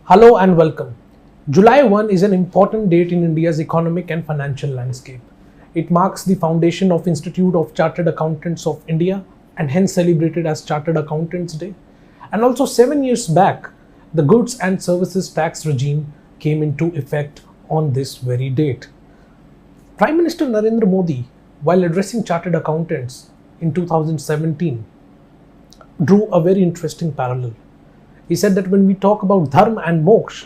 Hello and welcome. July 1 is an important date in India's economic and financial landscape. It marks the foundation of Institute of Chartered Accountants of India and hence celebrated as Chartered Accountants Day. And also 7 years back, the Goods and Services Tax regime came into effect on this very date. Prime Minister Narendra Modi, while addressing Chartered Accountants in 2017, drew a very interesting parallel. He said that when we talk about dharma and moksha,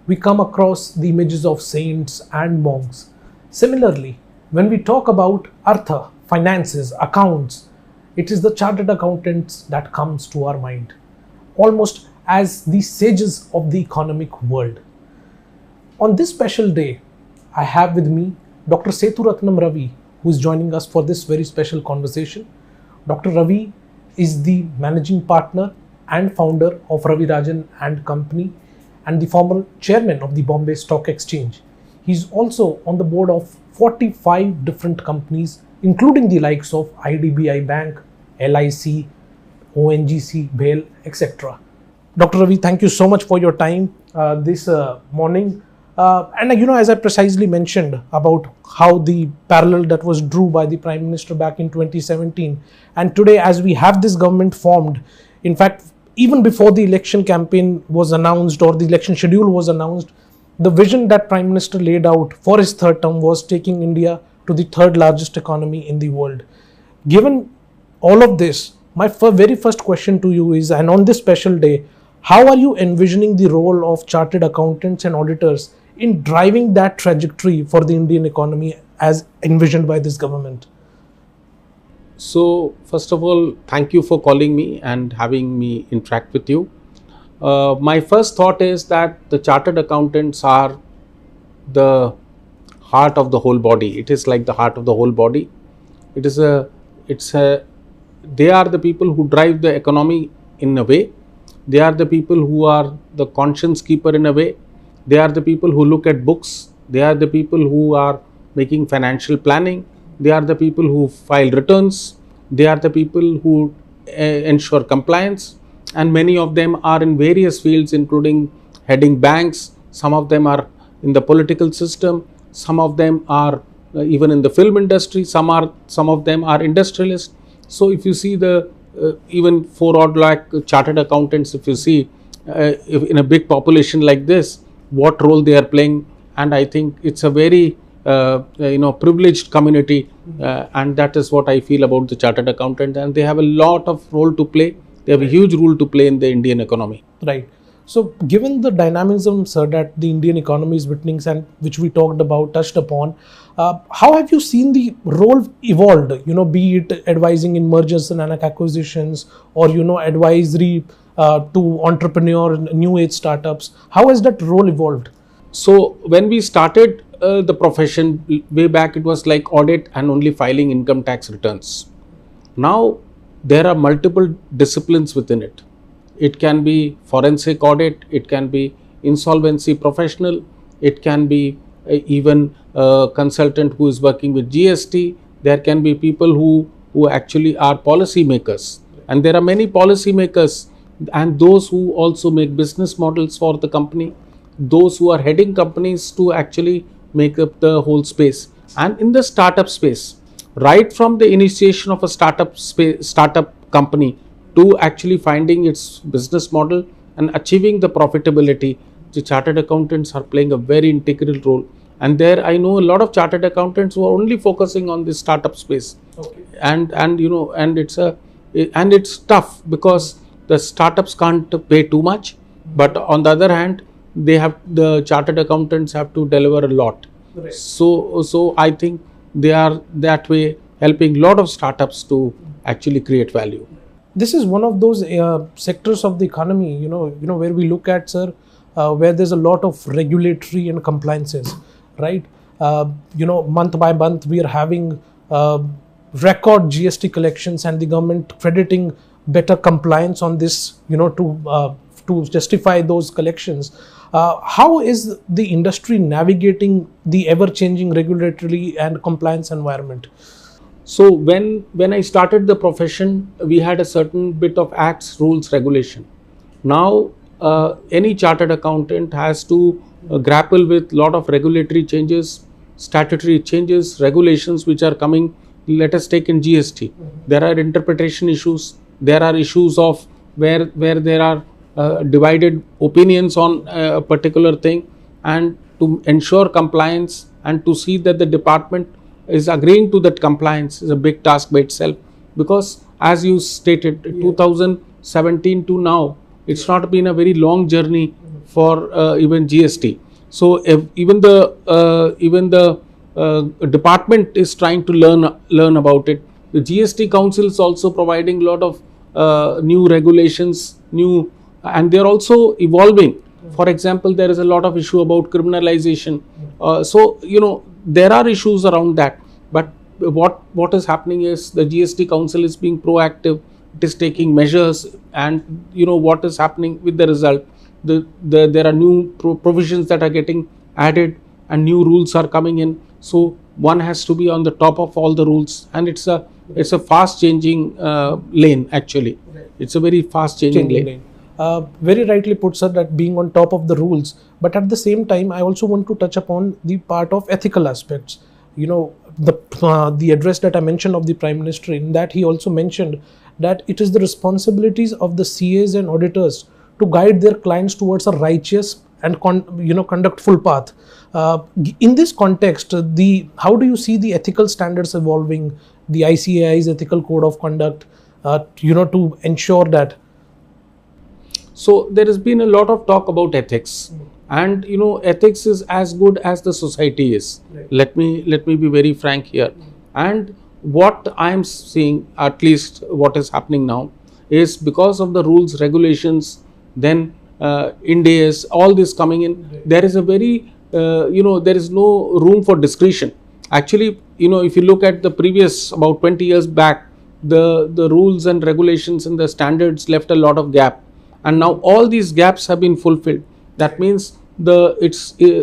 we come across the images of saints and monks. Similarly, when we talk about artha, finances, accounts, it is the chartered accountants that comes to our mind, almost as the sages of the economic world. On this special day, I have with me Dr. Sethurathnam Ravi, who is joining us for this very special conversation. Dr. Ravi is the managing partner and founder of Ravi Rajan and Company and the former chairman of the Bombay Stock Exchange. He's also on the board of 45 different companies, including the likes of IDBI Bank, LIC, ONGC, BHEL, etc. Dr. Ravi, thank you so much for your time this morning. As I precisely mentioned about how the parallel that was drew by the Prime Minister back in 2017, and today as we have this government formed, in fact, even before the election campaign was announced or the election schedule was announced, the vision that Prime Minister laid out for his third term was taking India to the third largest economy in the world. Given all of this, my very first question to you is, and on this special day, how are you envisioning the role of chartered accountants and auditors in driving that trajectory for the Indian economy as envisioned by this government? So, first of all, thank you for calling me and having me interact with you. My first thought is that the chartered accountants are the heart of the whole body. It is like the heart of the whole body. They are the people who drive the economy in a way. They are the people who are the conscience keeper in a way. They are the people who look at books. They are the people who are making financial planning. They are the people who file returns. They are the people who ensure compliance. And many of them are in various fields, including heading banks. Some of them are in the political system. Some of them are even in the film industry. Some of them are industrialists. So if you see the even 4 odd lakh chartered accountants, if you see if in a big population like this, what role they are playing, and I think it's a very privileged community, and that is what I feel about the chartered accountant, and they have a lot of role to play. They have a huge role to play in the Indian economy. Right. So, given the dynamism, sir, that the Indian economy is witnessing and which we talked about, touched upon, how have you seen the role evolved? Be it advising in mergers and acquisitions, or advisory to entrepreneur, new age startups. How has that role evolved? So, when we started the profession way back, it was like audit and only filing income tax returns. Now there are multiple disciplines within it. It can be forensic audit, it can be insolvency professional, it can be even a consultant who is working with GST. There can be people who actually are policy makers, and there are many policy makers and those who also make business models for the company, those who are heading companies to actually make up the whole space. And in the startup space, right from the initiation of a startup company to actually finding its business model and achieving the profitability, the chartered accountants are playing a very integral role. And there I know a lot of chartered accountants who are only focusing on this startup space. Okay. And it's tough because the startups can't pay too much, but on the other hand, the chartered accountants have to deliver a lot. Right. So I think they are that way helping a lot of startups to actually create value. This is one of those sectors of the economy, where we look at, sir, where there's a lot of regulatory and compliances, right? Month by month, we are having record GST collections and the government crediting better compliance on this, to justify those collections. How is the industry navigating the ever-changing regulatory and compliance environment? So when I started the profession, we had a certain bit of acts, rules, regulation. Now any chartered accountant has to grapple with lot of regulatory changes, statutory changes, regulations which are coming. Let us take in GST. There are interpretation issues. There are issues of where there are divided opinions on a particular thing, and to ensure compliance and to see that the department is agreeing to that compliance is a big task by itself. Because as you stated, 2017 to now, it's not been a very long journey for even GST. So if even the department is trying to learn about it. The GST Council is also providing a lot of new regulations, and they are also evolving. For example, there is a lot of issue about criminalization. So there are issues around that. But what is happening is the GST Council is being proactive. It is taking measures, and what is happening with the result. There are new provisions that are getting added, and new rules are coming in. So one has to be on the top of all the rules, and it's a fast changing lane. Actually, it's a very fast changing lane. Very rightly put, sir, that being on top of the rules. But at the same time, I also want to touch upon the part of ethical aspects. The address that I mentioned of the Prime Minister, in that he also mentioned that it is the responsibilities of the CAs and auditors to guide their clients towards a righteous and conductful path. In this context, how do you see the ethical standards evolving, the ICAI's ethical code of conduct, to ensure that? So there has been a lot of talk about ethics, and ethics is as good as the society is. Right. Let me be very frank here. And what I am seeing, at least what is happening now, is because of the rules, regulations, then Ind AS, all this coming in, there is a very there is no room for discretion. Actually, if you look at the previous about 20 years back, the rules and regulations and the standards left a lot of gap, and now all these gaps have been fulfilled. That means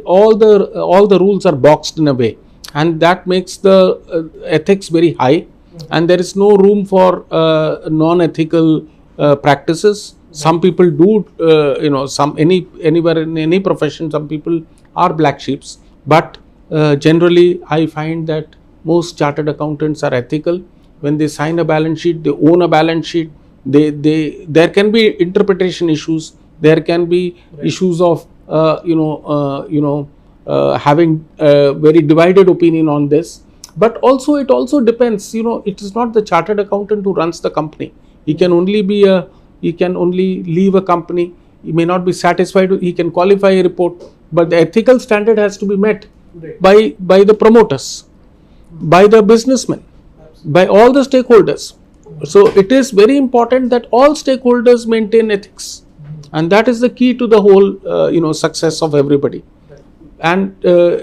all the rules are boxed in a way, and that makes the ethics very high, and there is no room for non-ethical practices. Some people do, anywhere in any profession, some people are black sheeps, but generally I find that most chartered accountants are ethical. When they sign a balance sheet, they own a balance sheet. There can be interpretation issues. There can be issues of having a very divided opinion on this. But also it also depends. It is not the chartered accountant who runs the company. He can only leave a company. He may not be satisfied. He can qualify a report, but the ethical standard has to be met by the promoters, by the businessmen, by all the stakeholders. So it is very important that all stakeholders maintain ethics, and that is the key to the whole success of everybody. And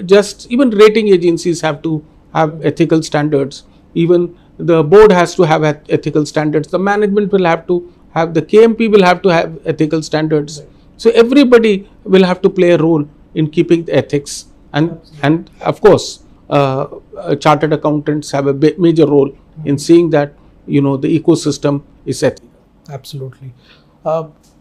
just even rating agencies have to have ethical standards. Even the board has to have ethical standards. The management will have to have, the KMP will have to have ethical standards. So everybody will have to play a role in keeping the ethics, and of course chartered accountants have a major role in seeing that the ecosystem is ethical. Absolutely.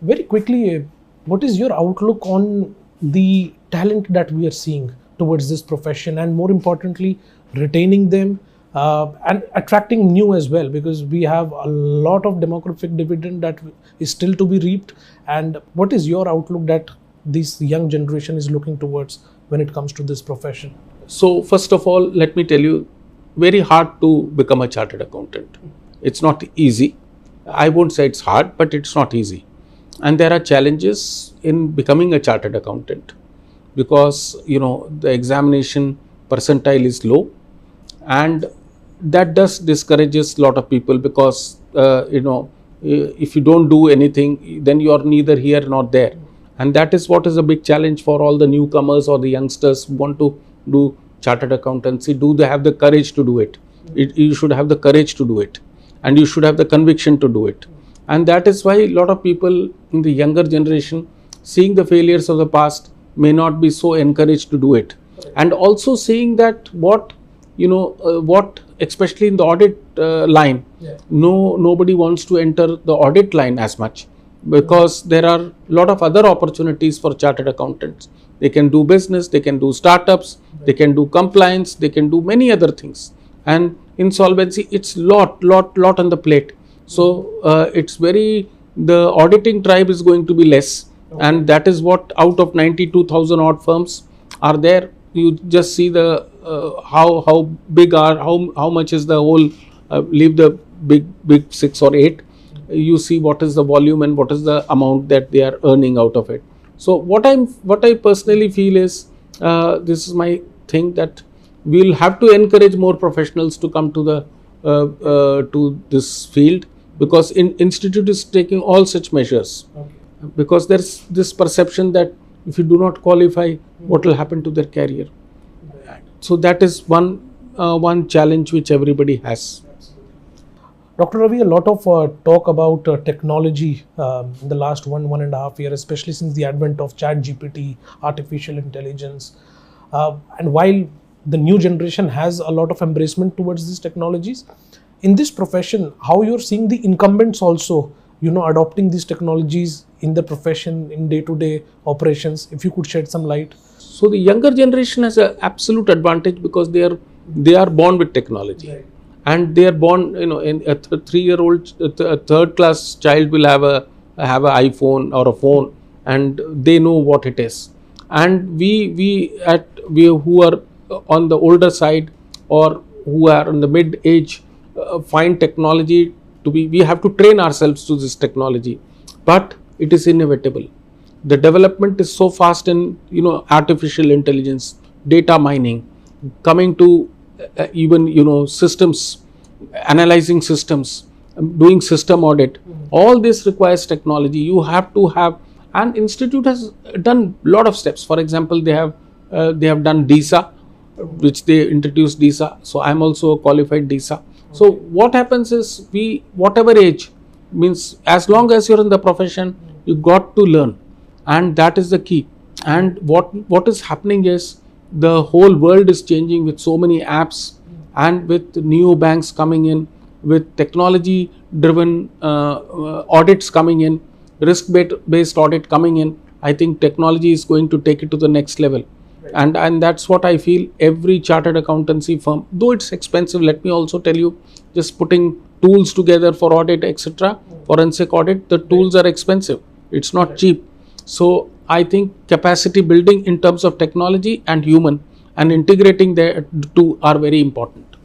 Very quickly, what is your outlook on the talent that we are seeing towards this profession, and more importantly, retaining them and attracting new as well, because we have a lot of demographic dividend that is still to be reaped? And what is your outlook that this young generation is looking towards when it comes to this profession? So first of all, let me tell you, very hard to become a chartered accountant. It's not easy. I won't say it's hard, but it's not easy. And there are challenges in becoming a chartered accountant, because the examination percentile is low, and that does discourages a lot of people, because if you don't do anything, then you are neither here nor there. And that is what is a big challenge for all the newcomers or the youngsters who want to do chartered accountancy. Do they have the courage to do it? You should have the courage to do it, and you should have the conviction to do it. And that is why a lot of people in the younger generation, seeing the failures of the past, may not be so encouraged to do it. And also seeing that what especially in the audit line. Nobody wants to enter the audit line as much, because there are a lot of other opportunities for chartered accountants. They can do business, they can do startups, they can do compliance, they can do many other things. And insolvency, it's lot on the plate. So it's the auditing tribe is going to be less, and that is what, out of 92,000 odd firms are there, you just see the how big how much is the whole, leave the big 6 or 8, you see what is the volume and what is the amount that they are earning out of it. So what I personally feel is, this is my thing, that we'll have to encourage more professionals to come to the to this field, because institute is taking all such measures. Because there's this perception that if you do not qualify, what will happen to their career? So that is one challenge which everybody has. Dr. Ravi, a lot of talk about technology in the last 1.5 years, especially since the advent of ChatGPT, artificial intelligence. And while the new generation has a lot of embracement towards these technologies, in this profession, how you're seeing the incumbents also, adopting these technologies in the profession, in day-to-day operations, if you could shed some light. So the younger generation has an absolute advantage, because they are born with technology. Right. And they are born, in a 3-year-old, a third-class child will have an iPhone or a phone, and they know what it is. And we who are on the older side, or who are in the mid-age, find technology to be, we have to train ourselves to this technology, but it is inevitable. The development is so fast in, artificial intelligence, data mining, coming to even, systems, analyzing systems, doing system audit. All this requires technology. You have to have, and institute has done a lot of steps. For example, they have done DISA, which they introduced DISA. So I'm also a qualified DISA. So what happens is, whatever age, means as long as you're in the profession, you got to learn, and that is the key. And what is happening is, the whole world is changing with so many apps, and with neo banks coming in, with technology driven audits coming in, risk based audit coming in. I think technology is going to take it to the next level. Right. And that's what I feel. Every chartered accountancy firm, though it's expensive, let me also tell you, just putting tools together for audit, etc., forensic audit, the tools are expensive. It's not cheap. So I think capacity building in terms of technology and human, and integrating the two, are very important.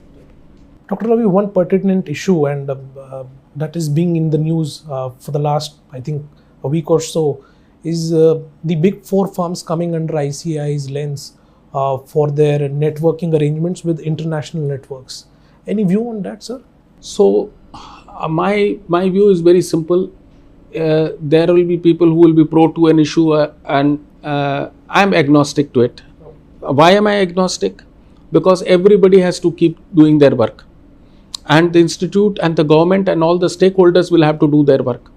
Dr. Ravi, one pertinent issue, and that is being in the news for the last, I think, a week or so, is the big 4 firms coming under ICAI's lens for their networking arrangements with international networks. Any view on that, sir? So my view is very simple. There will be people who will be pro to an issue, and I'm agnostic to it. Why am I agnostic? Because everybody has to keep doing their work, and the institute and the government and all the stakeholders will have to do their work.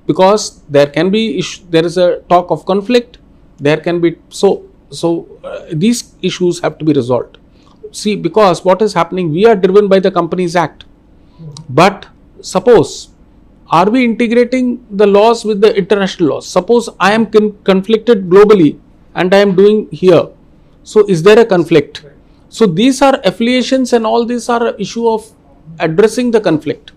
Because there can be there is a talk of conflict, there can be, so these issues have to be resolved. See, because what is happening, we are driven by the Companies Act, but suppose, are we integrating the laws with the international laws? Suppose I am conflicted globally and I am doing here, so is there a conflict? So these are affiliations, and all these are an issue of addressing the conflict.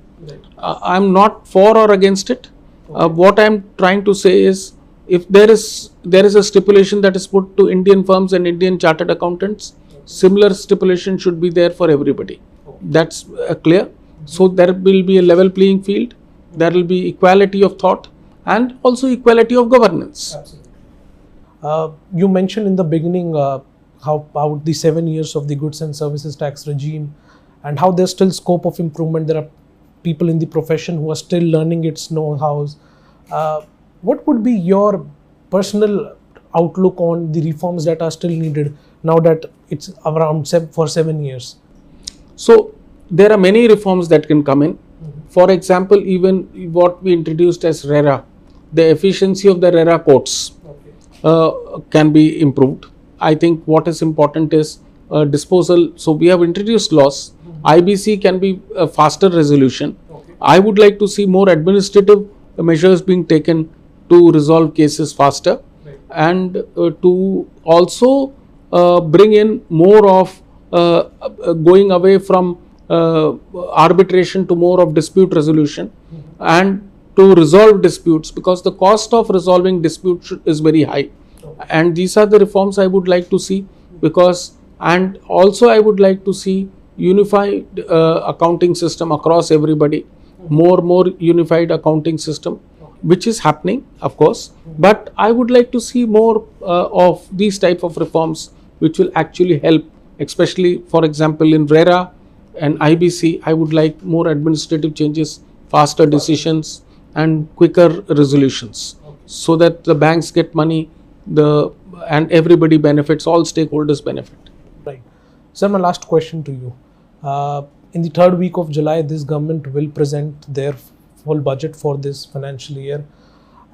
I am not for or against it. What I am trying to say is, if there is a stipulation that is put to Indian firms and Indian chartered accountants, similar stipulation should be there for everybody. That's clear. So there will be a level playing field. There will be equality of thought, and also equality of governance. Absolutely. You mentioned in the beginning how about the 7 years of the goods and services tax regime, and how there's still scope of improvement. There are people in the profession who are still learning its know-hows. What would be your personal outlook on the reforms that are still needed now that it's around for 7 years? So there are many reforms that can come in. For example, even what we introduced as RERA, the efficiency of the RERA courts can be improved. I think what is important is disposal. So we have introduced laws, IBC can be a faster resolution. Okay. I would like to see more administrative measures being taken to resolve cases faster, Right. and to also bring in more of going away from arbitration to more of dispute resolution, and to resolve disputes, because the cost of resolving disputes is very high. And these are the reforms I would like to see, because, and also I would like to see unified accounting system across everybody, more unified accounting system, which is happening, of course, but I would like to see more of these type of reforms which will actually help, especially, for example, in RERA and IBC. I would like more administrative changes, faster decisions, and quicker resolutions, so that the banks get money, and everybody benefits, all stakeholders benefit. Right. Sir, my last question to you. In the third week of July, this government will present their full budget for this financial year,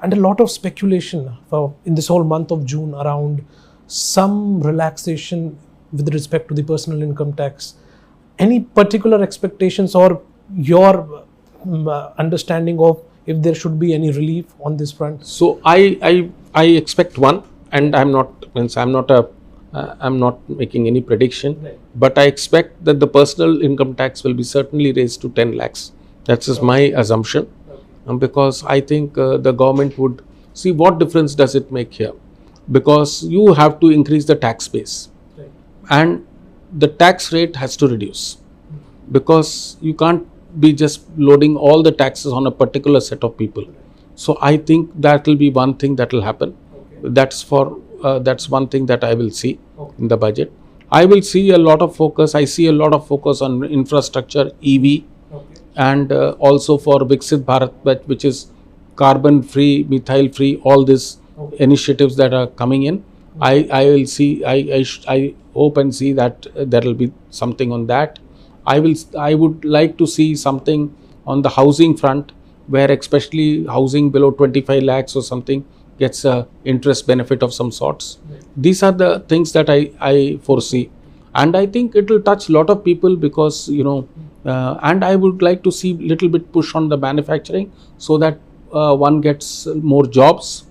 and a lot of speculation in this whole month of June around some relaxation with respect to the personal income tax. Any particular expectations or your understanding of if there should be any relief on this front? So I expect one, and I'm not making any prediction, Right. but I expect that the personal income tax will be certainly raised to 10 lakhs. That's just my assumption, because I think the government would see what difference does it make here, because you have to increase the tax base, Right. and the tax rate has to reduce, because you can't be just loading all the taxes on a particular set of people. So I think that will be one thing that will happen. Okay. That's one thing that I will see Okay. in the budget. I will see a lot of focus. I see a lot of focus on infrastructure, EV, Okay. and also for Viksit Bharat, which is carbon free, methyl free, all these Okay. initiatives that are coming in. I will see. I hope and see that there will be something on that. I would like to see something on the housing front, where especially housing below 25 lakhs or something gets a interest benefit of some sorts. Right. These are the things that I foresee, and I think it will touch a lot of people, because and I would like to see little bit push on the manufacturing, so that one gets more jobs,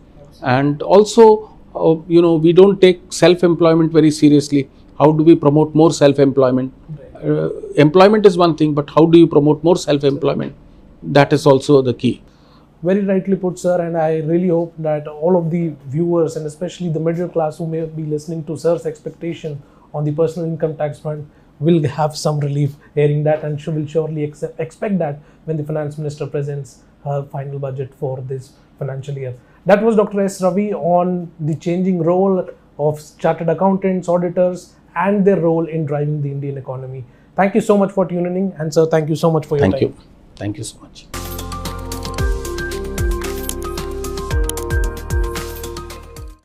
and also we don't take self-employment very seriously. How do we promote more self-employment? Right. Employment is one thing, but how do you promote more self-employment? That is also the key. Very rightly put, sir, and I really hope that all of the viewers, and especially the middle class who may be listening to sir's expectation on the personal income tax front, will have some relief hearing that, and will surely expect that when the finance minister presents her final budget for this financial year. That was Dr. S. Ravi on the changing role of chartered accountants, auditors, and their role in driving the Indian economy. Thank you so much for tuning in, and sir, thank you so much for your time. Thank you. Thank you so much.